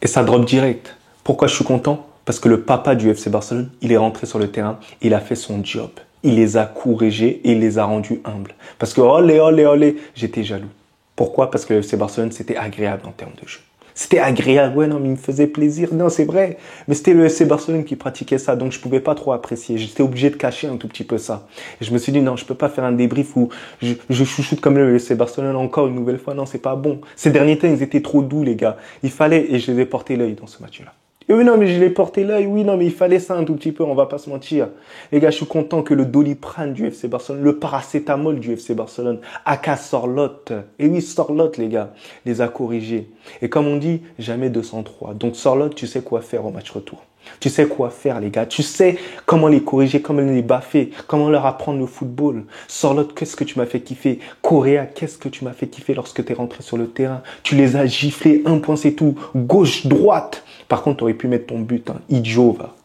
Et ça drop direct. Pourquoi je suis content? Parce que le papa du FC Barcelone, il est rentré sur le terrain, il a fait son job. Il les a corrigés et il les a rendus humbles. Parce que olé, olé, olé, j'étais jaloux. Pourquoi? Parce que le FC Barcelone, c'était agréable en termes de jeu. C'était agréable, ouais, non, mais il me faisait plaisir. Non, c'est vrai. Mais c'était le FC Barcelone qui pratiquait ça, donc je pouvais pas trop apprécier. J'étais obligé de cacher un tout petit peu ça. Et je me suis dit, non, je peux pas faire un débrief où je chouchoute comme le FC Barcelone encore une nouvelle fois. Non, c'est pas bon. Ces derniers temps, ils étaient trop doux, les gars. Il fallait, et je les ai porté l'œil dans ce match-là. Et oui, non, mais je l'ai porté l'œil. Oui, non, mais il fallait ça un tout petit peu, on va pas se mentir. Les gars, je suis content que le Doliprane du FC Barcelone, le paracétamol du FC Barcelone, aka Sorlotte, et oui, Sorlotte, les gars, les a corrigés. Et comme on dit, jamais 203. Donc Sorlotte, tu sais quoi faire au match retour. Tu sais quoi faire, les gars. Tu sais comment les corriger, comment les baffer, comment leur apprendre le football. Sorlotte, qu'est-ce que tu m'as fait kiffer. Correa, qu'est-ce que tu m'as fait kiffer lorsque tu es rentré sur le terrain. Tu les as giflés, un point, c'est tout. Gauche, droite. Par contre, tu aurais pu mettre ton but. Hein. Idiot, va.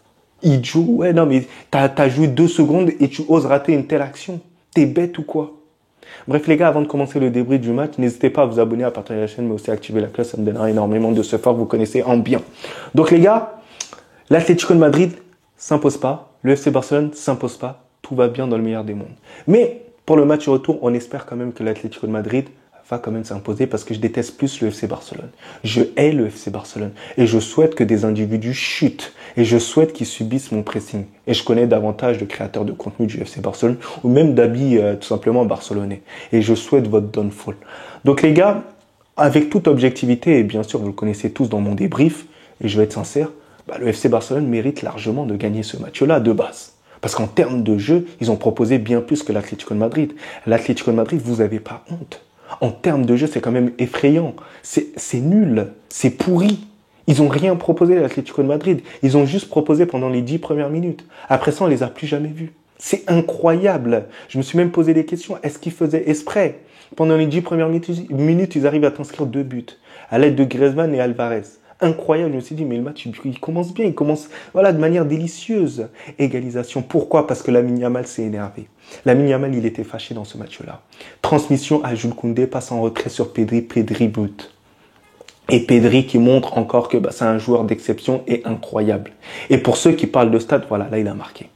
Idiot, ouais, non, mais t'as joué 2 secondes et tu oses rater une telle action. T'es bête ou quoi? Bref, les gars, avant de commencer le débrief du match, n'hésitez pas à vous abonner, à partager la chaîne, mais aussi à activer la cloche. Ça me donnera énormément de support. Vous connaissez en bien. Donc, les gars, l'Atlético de Madrid s'impose pas, le FC Barcelone s'impose pas, tout va bien dans le meilleur des mondes. Mais pour le match retour, on espère quand même que l'Atlético de Madrid va quand même s'imposer parce que je déteste plus le FC Barcelone. Je hais le FC Barcelone et je souhaite que des individus chutent et je souhaite qu'ils subissent mon pressing. Et je connais davantage de créateurs de contenu du FC Barcelone ou même d'habits tout simplement barcelonais. Et je souhaite votre downfall. Donc les gars, avec toute objectivité, et bien sûr vous le connaissez tous dans mon débrief, et je vais être sincère, le FC Barcelone mérite largement de gagner ce match-là de base. Parce qu'en termes de jeu, ils ont proposé bien plus que l'Atlético de Madrid. L'Atlético de Madrid, vous n'avez pas honte. En termes de jeu, c'est quand même effrayant. C'est nul. C'est pourri. Ils n'ont rien proposé à l'Atlético de Madrid. Ils ont juste proposé pendant les 10 premières minutes. Après ça, on ne les a plus jamais vus. C'est incroyable. Je me suis même posé des questions. Est-ce qu'ils faisaient exprès? Pendant les 10 premières minutes, ils arrivent à t'inscrire 2 buts. À l'aide de Griezmann et Alvarez. Incroyable, je me suis dit, mais le match, il commence bien, il commence voilà, de manière délicieuse. Égalisation. Pourquoi? Parce que Lamine Yamal s'est énervé. Lamine Yamal, il était fâché dans ce match-là. Transmission à Jules Koundé, passe en retrait sur Pedri, Pedri but. Et Pedri qui montre encore que c'est un joueur d'exception et incroyable. Et pour ceux qui parlent de stade, voilà, là, il a marqué.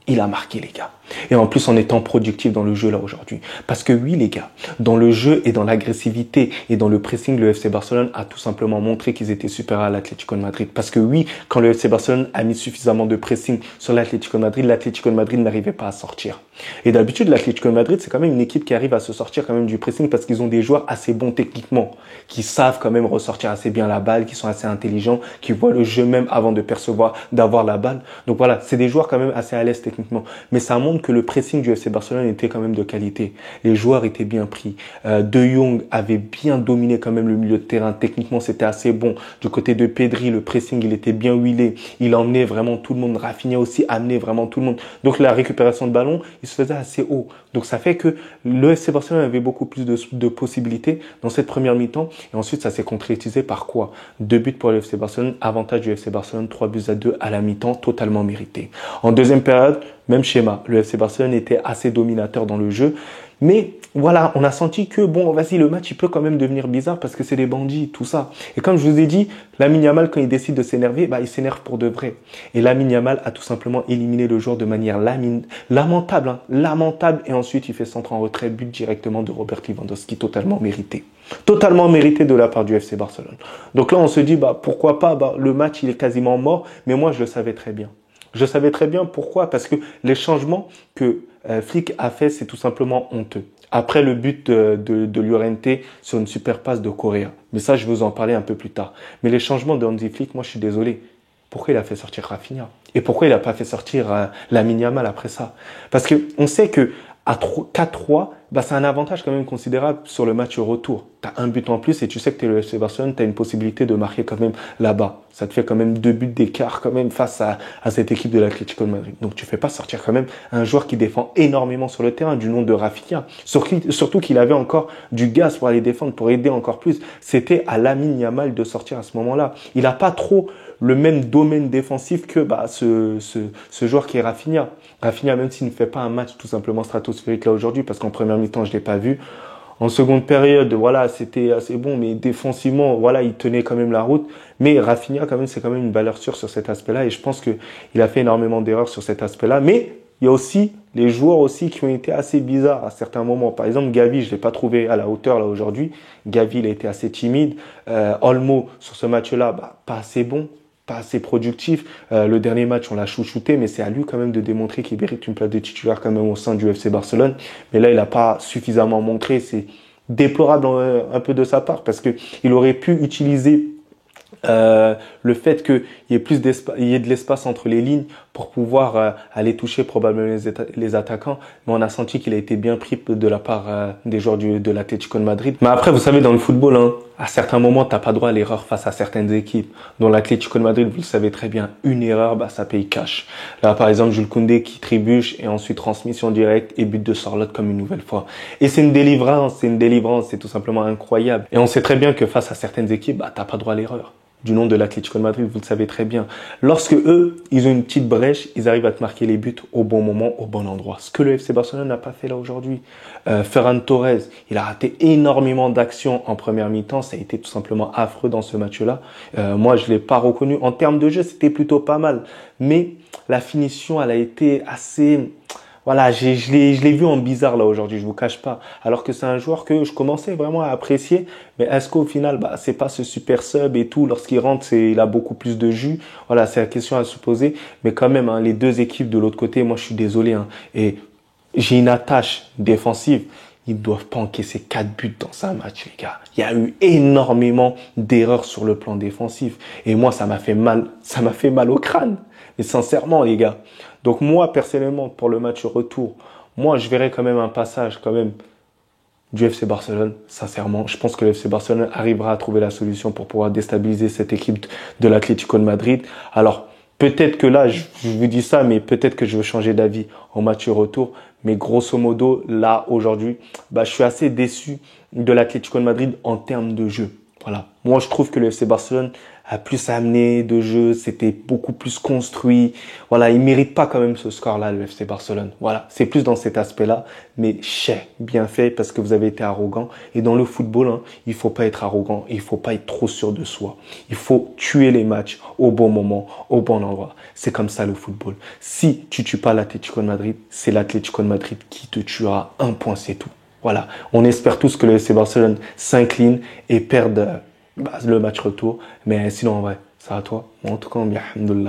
Il a marqué, les gars. Et en plus, en étant productif dans le jeu, là, aujourd'hui. Parce que oui, les gars, dans le jeu et dans l'agressivité et dans le pressing, le FC Barcelone a tout simplement montré qu'ils étaient supérieurs à l'Atlético de Madrid. Parce que oui, quand le FC Barcelone a mis suffisamment de pressing sur l'Atlético de Madrid n'arrivait pas à sortir. Et d'habitude, l'Atlético de Madrid, c'est quand même une équipe qui arrive à se sortir quand même du pressing parce qu'ils ont des joueurs assez bons techniquement, qui savent quand même ressortir assez bien la balle, qui sont assez intelligents, qui voient le jeu même avant de percevoir, d'avoir la balle. Donc voilà, c'est des joueurs quand même assez à l'aise techniquement. Mais ça montre que le pressing du FC Barcelone était quand même de qualité. Les joueurs étaient bien pris. De Jong avait bien dominé quand même le milieu de terrain. Techniquement, c'était assez bon. Du côté de Pedri, le pressing, il était bien huilé. Il emmenait vraiment tout le monde. Rafinha aussi amenait vraiment tout le monde. Donc la récupération de ballon, il se faisait assez haut. Donc ça fait que le FC Barcelone avait beaucoup plus de possibilités dans cette première mi-temps. Et ensuite, ça s'est concrétisé par quoi? 2 buts pour le FC Barcelone. Avantage du FC Barcelone, 3-2 à la mi-temps, totalement mérité. En deuxième période, même schéma. Le FC Barcelone était assez dominateur dans le jeu. Mais voilà, on a senti que, bon, vas-y, le match, il peut quand même devenir bizarre parce que c'est des bandits, tout ça. Et comme je vous ai dit, Lamine Yamal, quand il décide de s'énerver, il s'énerve pour de vrai. Et Lamine Yamal a tout simplement éliminé le joueur de manière lamentable, hein, lamentable. Et ensuite, il fait centre en retrait, but directement de Robert Lewandowski, totalement mérité. Totalement mérité de la part du FC Barcelone. Donc là, on se dit, pourquoi pas, le match, il est quasiment mort. Mais moi, je le savais très bien. Je savais très bien pourquoi, parce que les changements que Flick a fait, c'est tout simplement honteux. Après le but de Llorente sur une super passe de Correa. Mais ça, je vais vous en parler un peu plus tard. Mais les changements de Hansi Flick, moi, je suis désolé. Pourquoi il a fait sortir Rafinha? Et pourquoi il n'a pas fait sortir Lamine Yamal après ça? Parce que on sait que à 4-3, c'est un avantage quand même considérable sur le match retour. Tu as un but en plus et tu sais que tu es le FC Barcelone, tu as une possibilité de marquer quand même là-bas. Ça te fait quand même 2 buts d'écart quand même face à cette équipe de l'Atlético de Madrid. Donc tu fais pas sortir quand même un joueur qui défend énormément sur le terrain du nom de Rafinha. Surtout qu'il avait encore du gaz pour aller défendre, pour aider encore plus. C'était à Lamine Yamal de sortir à ce moment-là. Il n'a pas trop le même domaine défensif que ce joueur qui est Rafinha. Rafinha, même s'il ne fait pas un match tout simplement stratosphérique là aujourd'hui, parce qu'en première mi-temps, je l'ai pas vu. En seconde période, voilà, c'était assez bon, mais défensivement, voilà, il tenait quand même la route. Mais Rafinha, quand même, c'est quand même une valeur sûre sur cet aspect-là. Et je pense que il a fait énormément d'erreurs sur cet aspect-là. Mais il y a aussi les joueurs aussi qui ont été assez bizarres à certains moments. Par exemple, Gavi, je l'ai pas trouvé à la hauteur là aujourd'hui. Gavi, il a été assez timide. Olmo, sur ce match-là, bah, pas assez bon, pas assez productif. Le dernier match, on l'a chouchouté, mais c'est à lui quand même de démontrer qu'il mérite une place de titulaire quand même au sein du FC Barcelone. Mais là, il n'a pas suffisamment montré. C'est déplorable un peu de sa part parce que il aurait pu utiliser le fait qu'il y ait il y ait de l'espace entre les lignes pour pouvoir aller toucher probablement les attaquants, mais on a senti qu'il a été bien pris de la part des joueurs de l'Atlético de Madrid. Mais après, vous savez, dans le football, hein, à certains moments, t'as pas droit à l'erreur face à certaines équipes. Dans l'Atlético de Madrid, vous le savez très bien, une erreur, bah ça paye cash. Là, par exemple, Jules Koundé qui trébuche et ensuite transmission directe et but de Sorloth comme une nouvelle fois. Et c'est une délivrance, c'est tout simplement incroyable. Et on sait très bien que face à certaines équipes, bah t'as pas droit à l'erreur. Du nom de l'Atlético de Madrid, vous le savez très bien. Lorsque eux, ils ont une petite brèche, ils arrivent à te marquer les buts au bon moment, au bon endroit. Ce que le FC Barcelone n'a pas fait là aujourd'hui. Ferran Torres, il a raté énormément d'actions en première mi-temps. Ça a été tout simplement affreux dans ce match-là. Moi, je l'ai pas reconnu. En termes de jeu, c'était plutôt pas mal. Mais la finition, elle a été assez... Voilà, je l'ai vu en bizarre là aujourd'hui, je vous cache pas. Alors que c'est un joueur que je commençais vraiment à apprécier, mais est-ce qu'au final, bah, c'est pas ce super sub et tout, lorsqu'il rentre, il a beaucoup plus de jus. Voilà, c'est la question à se poser. Mais quand même, hein, les deux équipes de l'autre côté, moi je suis désolé, hein, et j'ai une attache défensive. Ils ne doivent pas encaisser 4 buts dans un match, les gars. Il y a eu énormément d'erreurs sur le plan défensif. Et moi, ça m'a fait mal au crâne. Mais sincèrement, les gars. Donc moi, personnellement, pour le match retour, moi, je verrais quand même un passage, quand même, du FC Barcelone. Sincèrement, je pense que le FC Barcelone arrivera à trouver la solution pour pouvoir déstabiliser cette équipe de l'Atlético de Madrid. Alors, peut-être que là, je vous dis ça, mais peut-être que je veux changer d'avis en match retour. Mais grosso modo, là, aujourd'hui, bah, je suis assez déçu de l'Atlético de Madrid en termes de jeu. Voilà. Moi, je trouve que le FC Barcelone a plus amené de jeu, c'était beaucoup plus construit. Voilà, il mérite pas quand même ce score-là, le FC Barcelone. Voilà, c'est plus dans cet aspect-là, mais bien fait parce que vous avez été arrogant. Et dans le football, hein, il faut pas être arrogant, il faut pas être trop sûr de soi. Il faut tuer les matchs au bon moment, au bon endroit. C'est comme ça le football. Si tu tues pas l'Atlético de Madrid, c'est l'Atlético de Madrid qui te tuera. Un point, c'est tout. Voilà, on espère tous que le FC Barcelone s'incline et perde le match retour. Mais sinon, en vrai, ça à toi. Moi, en tout cas, bien, alhamdoulilah.